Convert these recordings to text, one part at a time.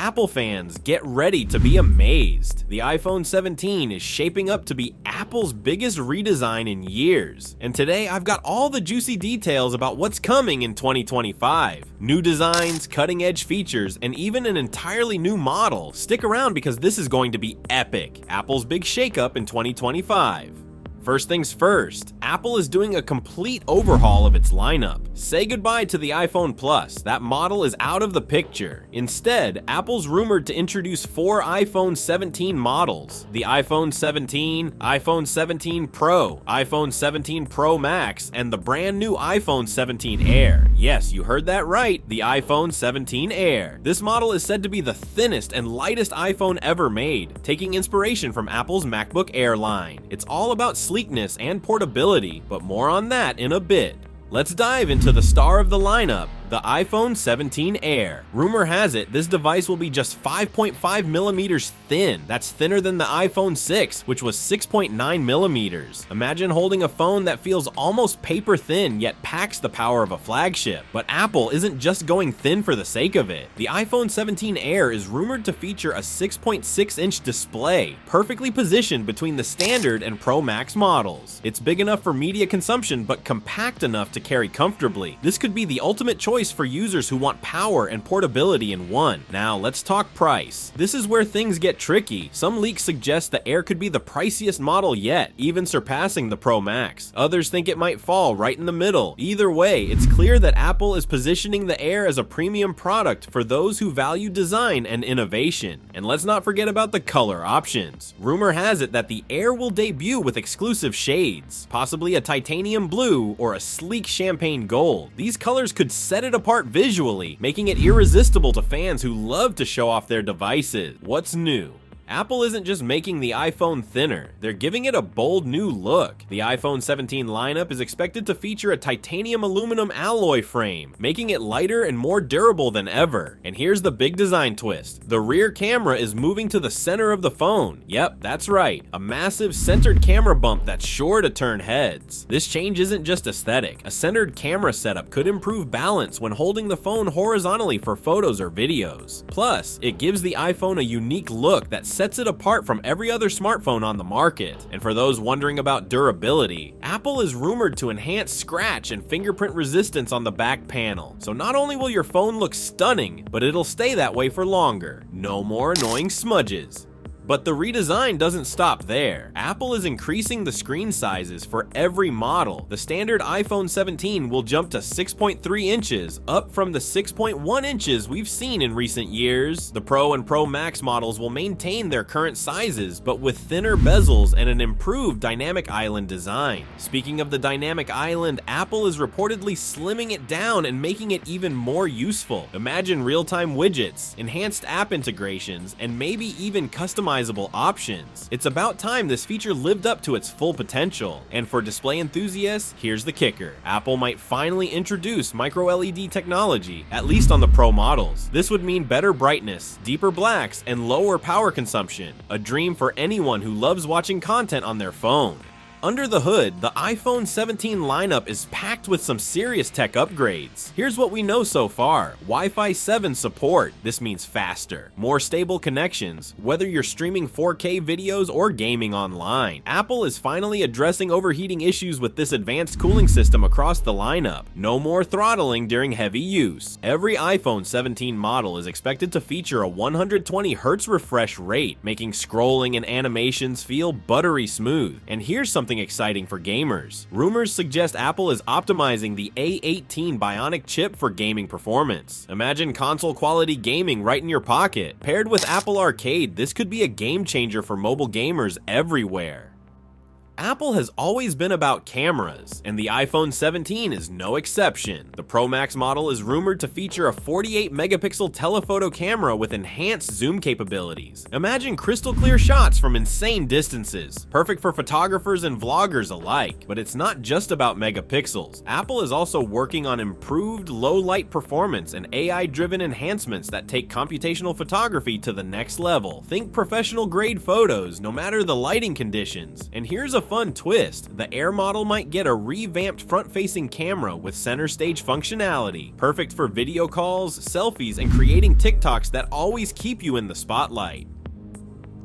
Apple fans, get ready to be amazed. The iPhone 17 is shaping up to be Apple's biggest redesign in years. And today I've got all the juicy details about what's coming in 2025. New designs, cutting-edge features, and even an entirely new model. Stick around because this is going to be epic. Apple's big shakeup in 2025. First things first, Apple is doing a complete overhaul of its lineup. Say goodbye to the iPhone Plus, that model is out of the picture. Instead, Apple's rumored to introduce 4 iPhone 17 models. The iPhone 17, iPhone 17 Pro, iPhone 17 Pro Max, and the brand new iPhone 17 Air. Yes, you heard that right, the iPhone 17 Air. This model is said to be the thinnest and lightest iPhone ever made, taking inspiration from Apple's MacBook Air line. It's all about sleekness and portability, but more on that in a bit. Let's dive into the star of the lineup, the iPhone 17 Air. Rumor has it this device will be just 5.5 millimeters thin. That's thinner than the iPhone 6, which was 6.9 millimeters. Imagine holding a phone that feels almost paper thin yet packs the power of a flagship. But Apple isn't just going thin for the sake of it. The iPhone 17 Air is rumored to feature a 6.6-inch display, perfectly positioned between the standard and Pro Max models. It's big enough for media consumption but compact enough to carry comfortably. This could be the ultimate choice for users who want power and portability in one. Now let's talk price. This is where things get tricky. Some leaks suggest the Air could be the priciest model yet, even surpassing the Pro Max. Others think it might fall right in the middle. Either way, it's clear that Apple is positioning the Air as a premium product for those who value design and innovation. And let's not forget about the color options. Rumor has it that the Air will debut with exclusive shades, possibly a titanium blue or a sleek champagne gold. These colors could set it apart visually, making it irresistible to fans who love to show off their devices. What's new? Apple isn't just making the iPhone thinner, they're giving it a bold new look. The iPhone 17 lineup is expected to feature a titanium aluminum alloy frame, making it lighter and more durable than ever. And here's the big design twist. The rear camera is moving to the center of the phone. Yep, that's right, a massive centered camera bump that's sure to turn heads. This change isn't just aesthetic. A centered camera setup could improve balance when holding the phone horizontally for photos or videos. Plus, it gives the iPhone a unique look that sets it apart from every other smartphone on the market. And for those wondering about durability, Apple is rumored to enhance scratch and fingerprint resistance on the back panel. So not only will your phone look stunning, but it'll stay that way for longer. No more annoying smudges. But the redesign doesn't stop there. Apple is increasing the screen sizes for every model. The standard iPhone 17 will jump to 6.3 inches, up from the 6.1 inches we've seen in recent years. The Pro and Pro Max models will maintain their current sizes, but with thinner bezels and an improved dynamic island design. Speaking of the dynamic island, Apple is reportedly slimming it down and making it even more useful. Imagine real-time widgets, enhanced app integrations, and maybe even customized options. It's about time this feature lived up to its full potential. And for display enthusiasts, here's the kicker. Apple might finally introduce micro LED technology, at least on the Pro models. This would mean better brightness, deeper blacks, and lower power consumption. A dream for anyone who loves watching content on their phone. Under the hood, the iPhone 17 lineup is packed with some serious tech upgrades. Here's what we know so far. Wi-Fi 7 support. This means faster, more stable connections, whether you're streaming 4K videos or gaming online. Apple is finally addressing overheating issues with this advanced cooling system across the lineup. No more throttling during heavy use. Every iPhone 17 model is expected to feature a 120Hz refresh rate, making scrolling and animations feel buttery smooth. And here's something exciting for gamers. Rumors suggest Apple is optimizing the A18 Bionic chip for gaming performance. Imagine console quality gaming right in your pocket. Paired with Apple Arcade, this could be a game changer for mobile gamers everywhere. Apple has always been about cameras, and the iPhone 17 is no exception. The Pro Max model is rumored to feature a 48-megapixel telephoto camera with enhanced zoom capabilities. Imagine crystal clear shots from insane distances, perfect for photographers and vloggers alike. But it's not just about megapixels. Apple is also working on improved low-light performance and AI-driven enhancements that take computational photography to the next level. Think professional-grade photos, no matter the lighting conditions. And here's a fun twist. The Air model might get a revamped front-facing camera with center stage functionality, perfect for video calls, selfies, and creating TikToks that always keep you in the spotlight.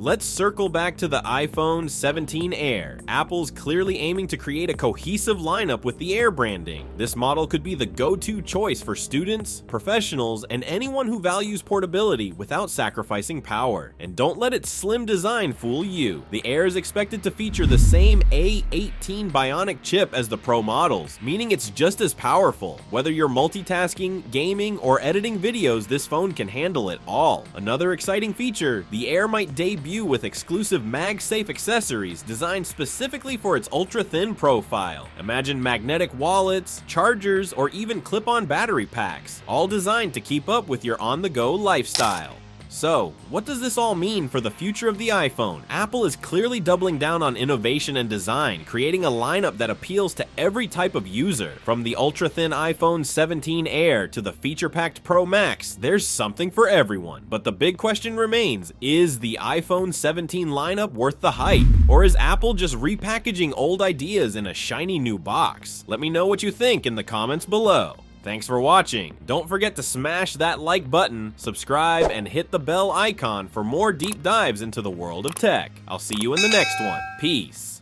Let's circle back to the iPhone 17 Air. Apple's clearly aiming to create a cohesive lineup with the Air branding. This model could be the go-to choice for students, professionals, and anyone who values portability without sacrificing power. And don't let its slim design fool you. The Air is expected to feature the same A18 Bionic chip as the Pro models, meaning it's just as powerful. Whether you're multitasking, gaming, or editing videos, this phone can handle it all. Another exciting feature, the Air might debut with exclusive MagSafe accessories designed specifically for its ultra-thin profile. Imagine magnetic wallets, chargers, or even clip-on battery packs, all designed to keep up with your on-the-go lifestyle. So, what does this all mean for the future of the iPhone? Apple is clearly doubling down on innovation and design, creating a lineup that appeals to every type of user. From the ultra-thin iPhone 17 Air to the feature-packed Pro Max, there's something for everyone. But the big question remains, is the iPhone 17 lineup worth the hype? Or is Apple just repackaging old ideas in a shiny new box? Let me know what you think in the comments below. Thanks for watching. Don't forget to smash that like button, subscribe, and hit the bell icon for more deep dives into the world of tech. I'll see you in the next one. Peace.